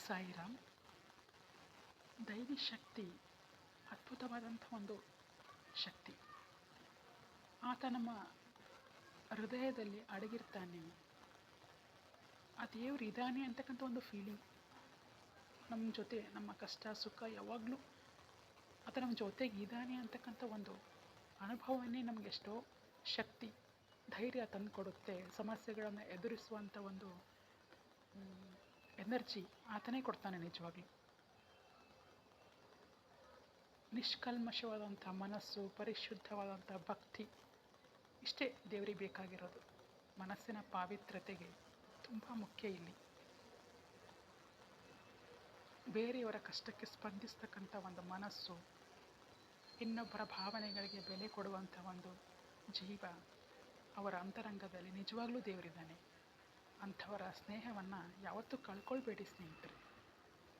ಸಾಯಿರಾಮ್. ದೈವಿ ಶಕ್ತಿ ಅದ್ಭುತವಾದಂಥ ಒಂದು ಶಕ್ತಿ. ಆತ ನಮ್ಮ ಹೃದಯದಲ್ಲಿ ಅಡಗಿರ್ತಾನೆ. ಆ ದೇವ್ರು ಇದ್ದಾನೆ ಅಂತಕ್ಕಂಥ ಒಂದು ಫೀಲಿಂಗ್ ನಮ್ಮ ಜೊತೆ, ನಮ್ಮ ಕಷ್ಟ ಸುಖ ಯಾವಾಗಲೂ ಆತ ನಮ್ಮ ಜೊತೆಗೆ ಇದ್ದಾನೆ ಅಂತಕ್ಕಂಥ ಒಂದು ಅನುಭವವನ್ನೇ ನಮಗೆ ಎಷ್ಟೋ ಶಕ್ತಿ, ಧೈರ್ಯ ತಂದು ಕೊಡುತ್ತೆ. ಸಮಸ್ಯೆಗಳನ್ನು ಎದುರಿಸುವಂಥ ಒಂದು ಎನರ್ಜಿ ಆತನೇ ಕೊಡ್ತಾನೆ ನಿಜವಾಗ್ಲೂ. ನಿಷ್ಕಲ್ಮಶವಾದಂಥ ಮನಸ್ಸು, ಪರಿಶುದ್ಧವಾದಂಥ ಭಕ್ತಿ, ಇಷ್ಟೇ ದೇವರಿಗೆ ಬೇಕಾಗಿರೋದು. ಮನಸ್ಸಿನ ಪಾವಿತ್ರ್ಯತೆಗೆ ತುಂಬ ಮುಖ್ಯ ಇಲ್ಲಿ. ಬೇರೆಯವರ ಕಷ್ಟಕ್ಕೆ ಸ್ಪಂದಿಸ್ತಕ್ಕಂಥ ಒಂದು ಮನಸ್ಸು, ಇನ್ನೊಬ್ಬರ ಭಾವನೆಗಳಿಗೆ ಬೆಲೆ ಕೊಡುವಂಥ ಒಂದು ಜೀವ ಅವರ ಅಂತರಂಗದಲ್ಲಿ ನಿಜವಾಗ್ಲೂ ದೇವರಿದ್ದಾನೆ. ಅಂಥವರ ಸ್ನೇಹವನ್ನು ಯಾವತ್ತೂ ಕಳ್ಕೊಳ್ಬೇಡಿ ಸ್ನೇಹಿತರೆ.